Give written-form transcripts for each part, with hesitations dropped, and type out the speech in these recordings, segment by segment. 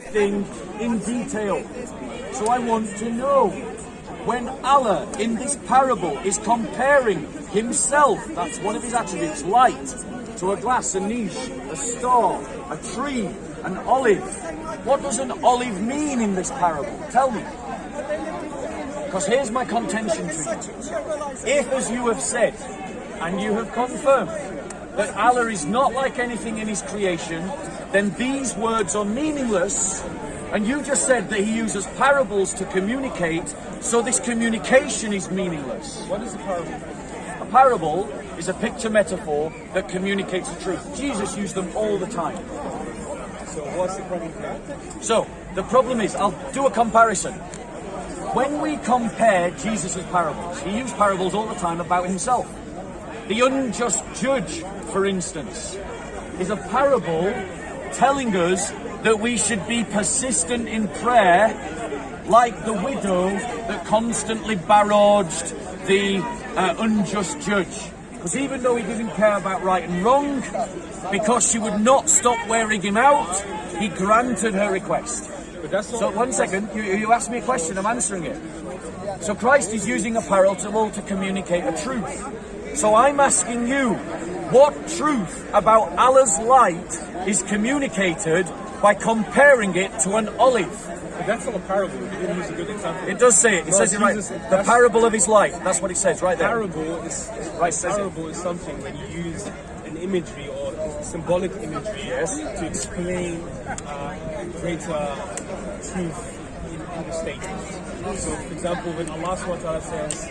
thing in detail. So I want to know, when Allah in this parable is comparing himself, that's one of his attributes, light, to a glass, a niche, a star, a tree, an olive. What does an olive mean in this parable? Tell me. Because here's my contention to you. If, as you have said, and you have confirmed, that Allah is not like anything in his creation, then these words are meaningless. And you just said that he uses parables to communicate, so this communication is meaningless. What is a parable? A parable is a picture metaphor that communicates the truth. Jesus used them all the time. So what's the problem here? So, the problem is, I'll do a comparison. When we compare Jesus' parables, he used parables all the time about himself. The unjust judge, for instance, is a parable telling us that we should be persistent in prayer, like the widow that constantly barraged the unjust judge. Because even though he didn't care about right and wrong, because she would not stop wearing him out, he granted her request. So 1 second, you asked me a question, I'm answering it. So Christ is using a parable to communicate a truth. So I'm asking you, what truth about Allah's light is communicated by comparing it to an olive? But that's not a parable. You didn't use a good example. It does say it. It says it right. The parable of his light. That's what it says right there. Parable is something when you use an imagery or symbolic imagery to explain greater truth in the statements. So, for example, when Allah SWT says,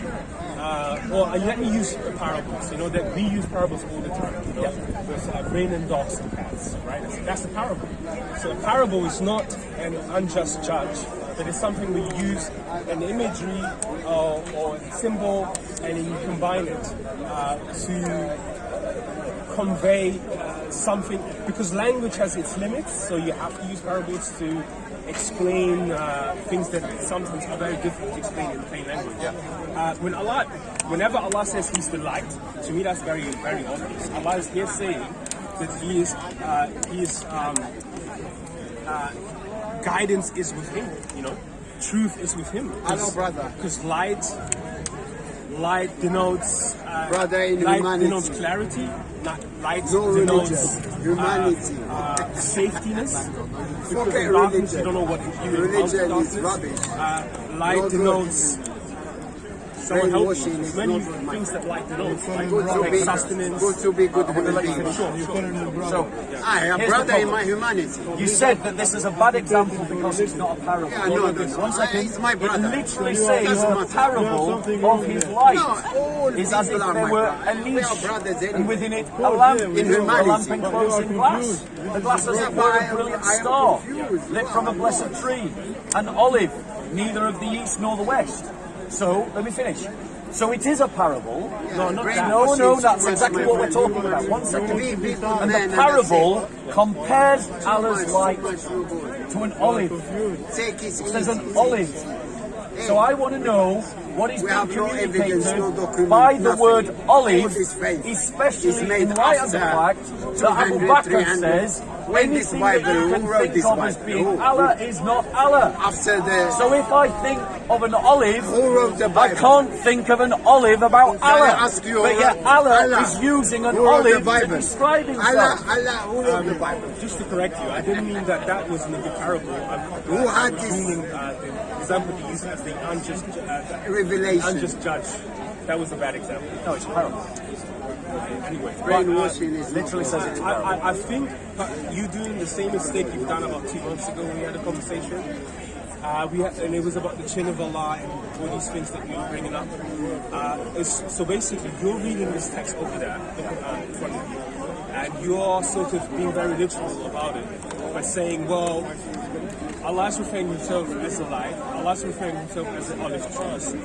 let me use parables. You know that we use parables all the time. You know, with rain and dogs and cats, right? That's a parable. So, a parable is not an unjust judge, but it's something we use an imagery or symbol, and then you combine it to convey something, because language has its limits, so you have to use parables to explain things that sometimes are very difficult to explain in plain language. Whenever Allah says He's the light, to me that's very, very obvious. Allah is here saying that He is guidance is with Him. You know, truth is with Him. Hello, brother. Because light denotes denotes clarity. Light denotes humanity. Safetiness. Because Okay, of darkness, religion. you don't know what Religion is rubbish. Light No denotes someone helping. Brainwashing There's is many not my things that light denotes, like Good sustenance. to be good human being. So, I am here's the brother in problem. my humanity. You said that this is a bad example because it's not a parable. Yeah, no. 1 second. It's my brother. It literally says Doesn't the matter. parable of his light No, all is as if people are there my were brother. a We niche, are brothers and anyway. within it a lamp, In a humanity. lamp enclosed in glass. The glass as it were a brilliant I am star, confused. lit from a blessed tree, an olive, neither of the east nor the west. So, let me finish. So it is a parable. No, that's exactly what we're talking about. 1 second. And the parable compares Allah's light to an olive. Take it There's easy. an olive. So I want to know what is We being have no communicated evidence, no document, by the nothing. word olive, All this faith is especially made in light of the after fact that Abu 200, Bakr 300. says When this anything Bible, that you who can wrote think this of as Bible? being Who? Allah is not Allah. After the So if I think of an olive, Who wrote the I Bible? can't think of an olive about I Allah. ask you, But yet Allah is using an who wrote the olive to Bible? describe himself. Allah, who wrote the Bible? Just to correct you, I didn't mean that wasn't a good parable. Who had I was this meaning the example you used as the revelation? unjust judge. That was a bad example. No, it's a parable. Anyway, Brainwashing is Literally says it's a parable. I think you doing the same mistake you've done about 2 months ago when we had a conversation. And it was about the chin of Allah and all these things that you were bringing up. So basically, you're reading this text over there in front of you, and you're sort of being very literal about it by saying, well, Allah's referring himself as a light, Allah's referring himself as an olive tree.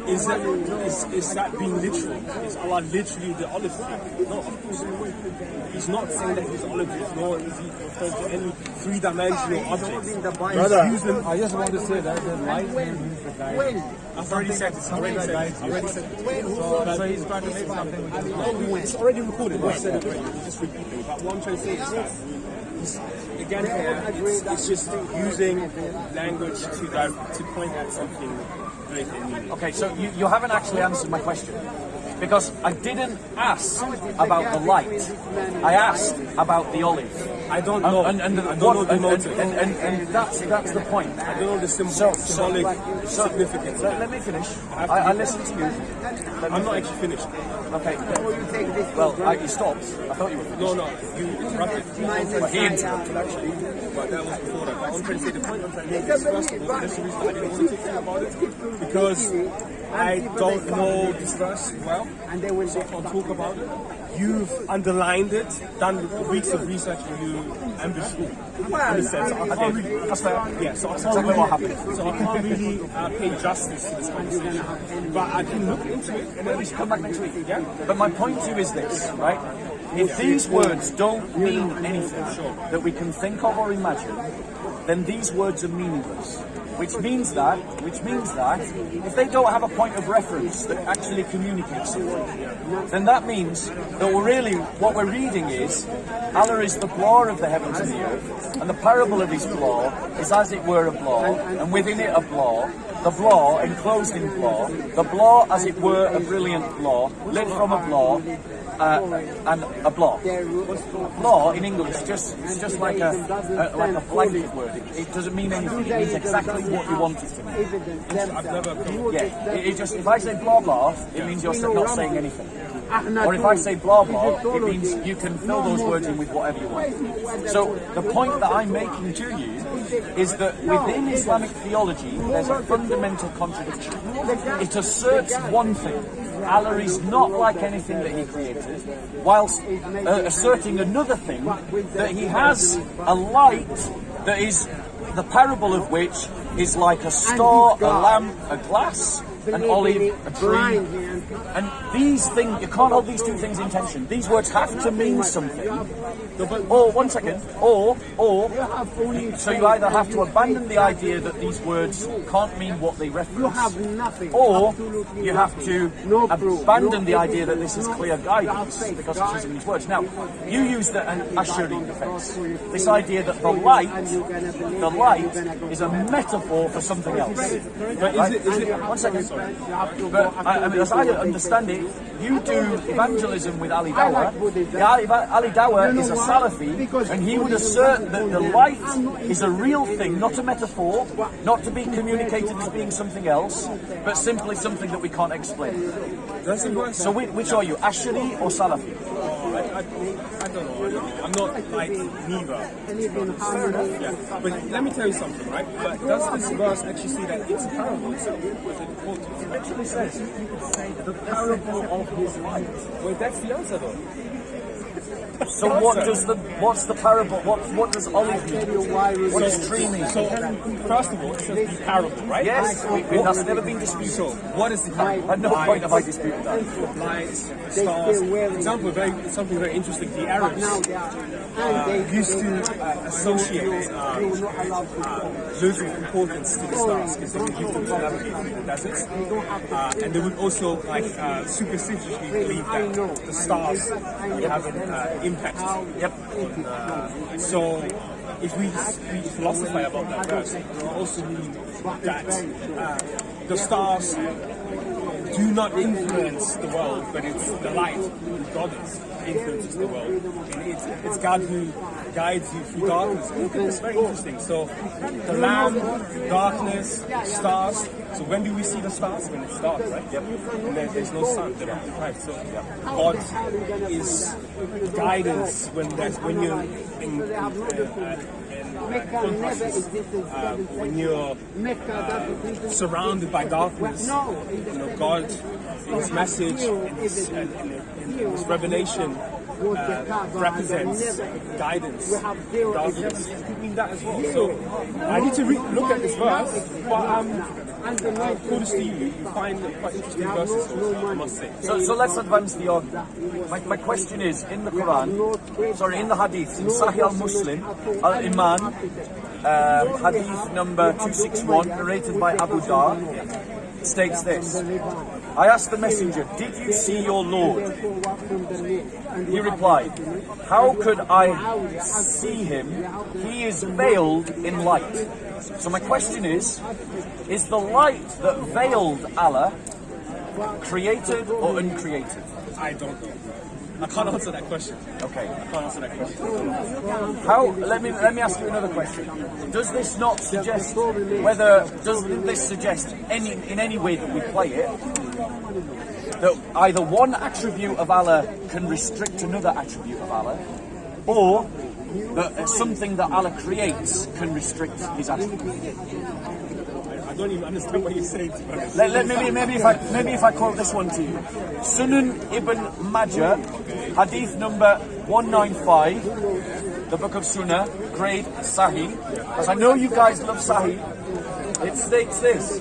Is that being literal? Is Allah literally the olive tree? No, of course not. He's not saying that he's the olive tree, nor is he referring to any three-dimensional object. Brother, I just want to say that the light means the guide. I've already said this. Already said this. So he's trying to say something which is It's already recorded. I said it already. Just repeating. But what I'm trying to say is that again here, it's just using language to point at something greater in meaning. Okay, so you haven't actually answered my question. Because I didn't ask about the light. I asked about the olive. I don't know. And I don't know the motive. And that's the point. I don't know the symbolic significance. Let me finish. I listened to you. I'm not actually finished. Okay. Well, you stopped. I thought you were finished. No, you interrupted. But he interrupted, actually. But that was before that. But I'm trying to say the point I'm trying to make is, first of all, that's the reason I didn't want to talk about it. Because I don't know this verse well, so I can't talk about it. You've underlined it, done weeks of research, and you ambushed me. In a sense, I can't really. That's fair. Yeah, so I Tell can't me what really, happened. so I can't really pay justice to this conversation. But I can look into it and then We should come back next week. Yeah. But my point to you is this, right? If these words don't mean anything that we can think of or imagine, then these words are meaningless. Which means that if they don't have a point of reference that actually communicates something, then that means that what we're reading is Allah is the blaw of the heavens and the earth, and the parable of his blaw is as it were a blaw, and within it a blaw, the blaw enclosed in blaw, the blaw as it were a brilliant blaw, lit from a blaw, and a blaw. Blaw in English it's just like a blanket word. It doesn't mean anything. It means exactly what you want it to mean. I've never come. Yeah. It just, if I say blah blah, it means you're not saying anything. Or if I say blah blah, it means you can fill those words in with whatever you want. So the point that I'm making to you is that within Islamic theology, there's a fundamental contradiction. It asserts one thing. Allah is not like anything that he created, whilst asserting another thing, that he has a light that is the parable of which is like a star, a lamp, a glass, an olive, a tree. And these things, you can't hold these two things in tension. These words have to mean something. Or, one second, or, so you either have to abandon the idea that these words can't mean what they reference, or you have to abandon the idea that this is clear guidance, because it's using these words. Now, you used an Ash'ari defense. This idea that the light is a metaphor for something else. But is it, one second. But I mean, as I understand it, you do evangelism with Ali Dawood. Ali Dawood is a Salafi, and he would assert that the light is a real thing, not a metaphor, not to be communicated as being something else, but simply something that we can't explain. So which are you, Ash'ari or Salafi? I don't know. I'm not like neither. Yeah. But let me tell you something, right? But does this verse actually say that it's a parable itself? It literally says the parable of his light. Well, that's the answer though. So what's the parable? What does olive mean? What does tree mean? So first of all, it says the parable, right? Yes, that's never been disputed. So what is the parable? At no point have I disputed that. Lights, stars. For example, something very interesting. The Arabs used to associate loads of importance to the stars because they would use them to navigate through the deserts, and they would also superstitiously believe that the stars have an impact. Yep. So if we philosophize about that verse, it also means that the stars do not influence the world, but it's the light, God influences the world. And it's God who guides you through darkness. I think it's very interesting. So the lamp, darkness, stars. So when do we see the stars? When it's dark, right? Yep. And there's no sun, they're not deprived. So God is guidance when you're when you're surrounded by darkness. God, in His message, in His revelation, represents guidance, darkness. Could mean that as well. So I need to look at this verse, but kudos to you. You find quite interesting verses, I must say. So let's advance the argument. My question is, in the Quran, sorry, in the Hadith, in Sahih al-Muslim, Al-Iman, Hadith number 261, narrated by Abu Dar, states this. I asked the messenger, did you see your Lord? He replied, how could I see him? He is veiled in light. So my question is the light that veiled Allah created or uncreated? I don't know. I can't answer that question. Okay. I can't answer that question. How? Let me ask you another question. Does this not suggest doesn't this suggest in any way that we play it that either one attribute of Allah can restrict another attribute of Allah, or that something that Allah creates can restrict His attribute? I don't even understand what you're saying. Maybe if I quote this one to you, Sunan Ibn Majah, Hadith number 195, the book of Sunnah, grade Sahih. Because I know you guys love Sahih. It states this: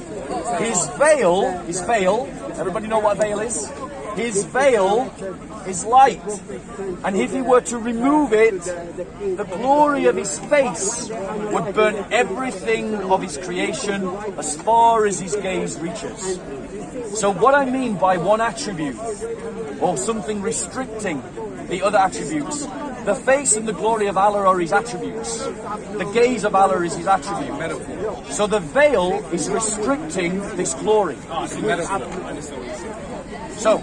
his veil. Everybody know what a veil is? His veil is light, and if he were to remove it, the glory of his face would burn everything of his creation as far as his gaze reaches. So what I mean by one attribute, or something restricting the other attributes, the face and the glory of Allah are his attributes. The gaze of Allah is his attribute. So the veil is restricting this glory. So,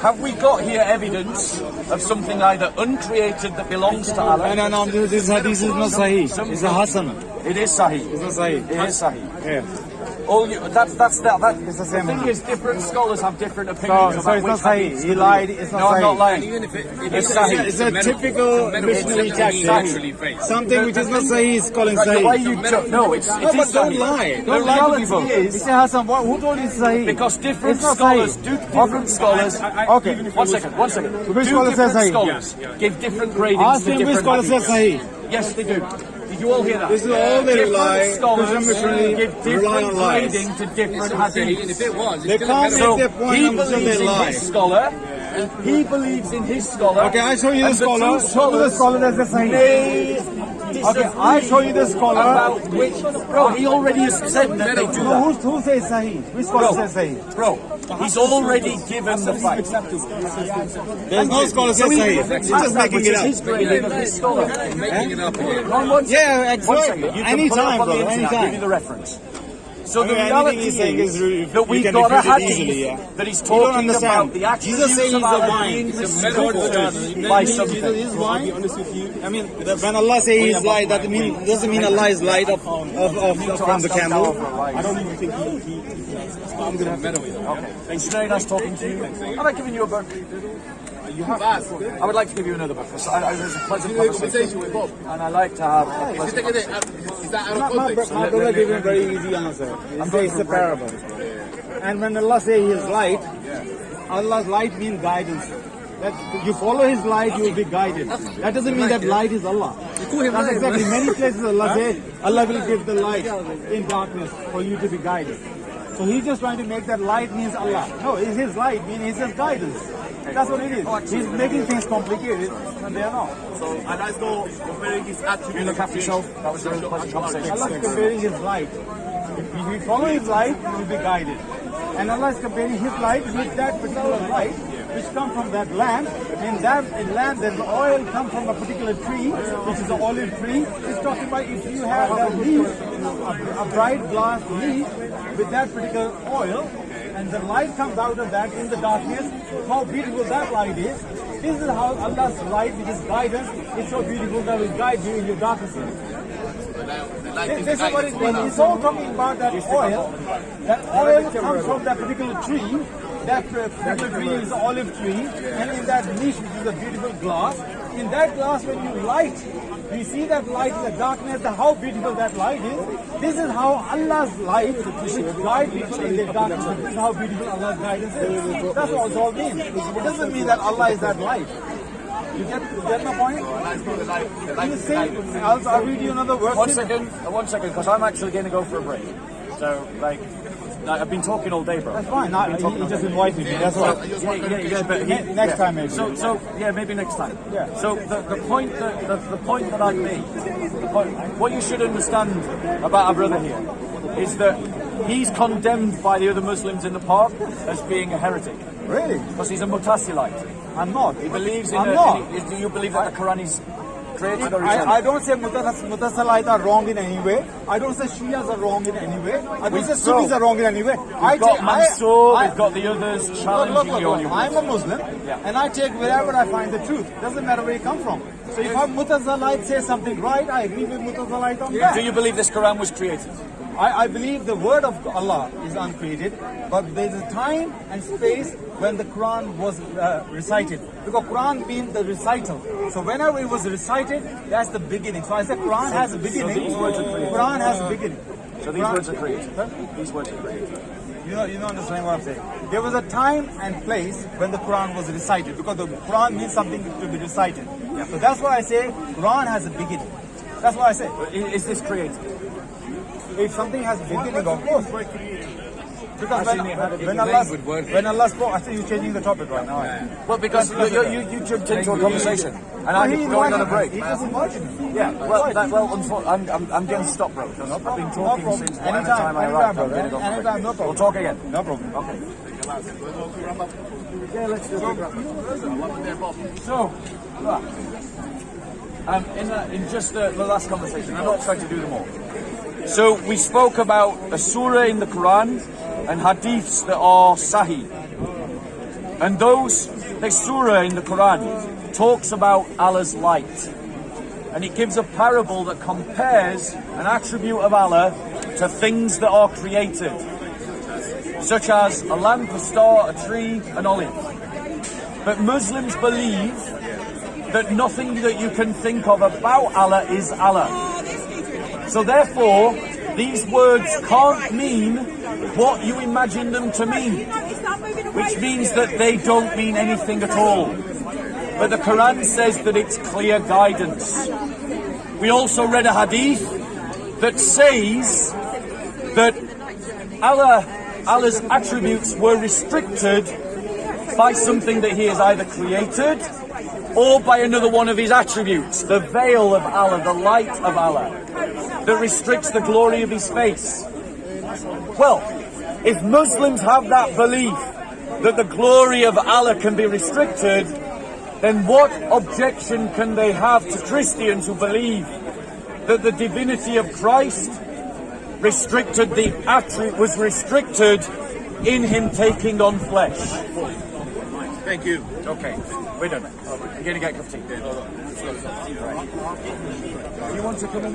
have we got here evidence of something either uncreated that belongs to Allah? No, this hadith is not Sahih. It's a Hasan. It is Sahih. It's not Sahih. It is Sahih. Yeah. That's that. It's the The same thing one. is, different scholars have different opinions So about it's which not Sahih. hadiths He to lied. believe. It's not No, I'm not Sahih. lying. Even if It's Sahih. It's a typical missionary tactic. Something which is not Sahih is calling Right, the way Sahih. you no, it No, is but don't Sahih. lie. The Don't lie to reality people. is, Mr. Hassan, who told you it's Sahih? because different It's not scholars Sahih. do different scholars. Okay. One second. Which Do scholar says different Sahih? scholars give different gradings Ask to him which different scholar says hadiths. Sahih. Yes, they do. Did you all hear that? This is all they Different rely. scholars Christian missionary give rely different on lies. grading to different hadiths. They can't So make their point he until believes they in lie. his scholar. He believes in his scholar. Okay, I show you the and the scholar. two Show me the scholars scholar that says Sahih. may Okay, I show you the scholar. about which. Bro, he already has said that they do No, that. who says Sahih? Which scholar says Sahih? Bro, he's already given the fact. There's no scholar says Sahih. He's just making it His up. grading of his scholar. Making it up here. One second. Yeah, One second. You can anytime, pull it up on the bro, internet, I'll anytime. give you the reference. So the Okay, reality anything he's saying is is you that we've can got a refute it hadith easily, yeah. that is You don't talking understand. about the attributes Jesus says he's of the Allah vine. being It's a restricted by something. Jesus is I'll be blind. honest with you. I mean, when Allah says He is light, that doesn't mean Allah is light from the camel. I don't even think he I'm going to meddle with him. Okay. It's very nice talking to you. Have I given you a book? You have asked. I would like to give you another book. It was a pleasant conversation with Bob. and I like to have a pleasant Is that out of context? My brother gave him a very easy answer. He says it's a parable. And when Allah says He is light, Allah's light means guidance. That you follow His light, you will be guided. That doesn't mean that light is Allah. That's exactly. Many places Allah says Allah will give the light in darkness for you to be guided. So He's just trying to make that light means Allah. No, it's His light, meaning His just guidance. That's what it is. He's making things complicated, and they are not. So, and I saw comparing his attributes. You look after yourself. That was a really pleasant conversation. Allah is comparing His light. If we follow His light, we will be guided. And Allah is comparing His light with that particular light, which comes from that land. In that land, there's oil comes from a particular tree, which is the olive tree. It's talking about if you have that leaf, a bright glass leaf with that particular oil, and the light comes out of that in the darkness, how beautiful that light is. This is how Allah's light, which is guidance, is so beautiful that will guide you in your darkest days. This is what it means. It's all talking about that oil. That oil comes from that particular tree. That particular tree is an olive tree. And in that niche, which is a beautiful glass, in that glass when you light, you see that light in the darkness, how beautiful that light is. This is how Allah's light, which guides people in the darkness. This is how beautiful Allah's guidance is. That's what it all means. It doesn't mean that Allah is that light. You get my point? You see, I'll read you another verse. One second, because I'm actually going to go for a break. So, I've been talking all day, bro. That's fine. He just invited me. That's why. But Next time maybe. So yeah, maybe next time. Yeah. So the point that I made, what you should understand about our brother here, is that He's condemned by the other Muslims in the park as being a heretic Really? because he's a Mutasilite. I'm not. He believes in. I'm not. Do you believe that the Quran is created or is I don't say Mutasalites are wrong in any way. I don't say Shias are wrong in any way. I don't say Sunnis are wrong in any way. We've got Mansour, we've got the others challenging you on your I'm a Muslim, and I take wherever I find the truth. Doesn't matter where you come from. So if a Mutasalite says something right, I agree with Mutasalite on that. Do you believe this Quran was created? I believe the word of Allah is uncreated, but there's a time and space when the Quran was recited. Because Quran means the recital. So whenever it was recited, that's the beginning. So I said Quran has a beginning. these words are created. Quran has a beginning. So these words are created. These words are created. You don't understand what I'm saying. There was a time and place when the Quran was recited, because the Quran means something to be recited. So that's why I say Quran has a beginning. That's what I say. Is this created? If something has a beginning, of course. Because when Allah spoke, I think you're changing the topic right now. Well, because you jumped into a conversation, and I'm going on a break. He just invited me. Yeah, I'm getting stopped, bro. Because I've been talking since whatever time I arrived. Anytime, no problem. We'll talk again. No problem. Okay. Yeah, let's do it. So, in just the last conversation, I'm not trying to do them all. So we spoke about a surah in the Quran and hadiths that are sahih. And the surah in the Quran talks about Allah's light. And it gives a parable that compares an attribute of Allah to things that are created, such as a lamp, a star, a tree, an olive. But Muslims believe that nothing that you can think of about Allah is Allah. So therefore, these words can't mean what you imagine them to mean, which means that they don't mean anything at all. But the Quran says that it's clear guidance. We also read a hadith that says that Allah's attributes were restricted by something that He has either created or by another one of His attributes, the veil of Allah, the light of Allah, that restricts the glory of His face. Well, if Muslims have that belief that the glory of Allah can be restricted, then what objection can they have to Christians who believe that the divinity of Christ was restricted in Him taking on flesh? Thank you. Okay, we're done. You're going to get a cup of tea. You want to come and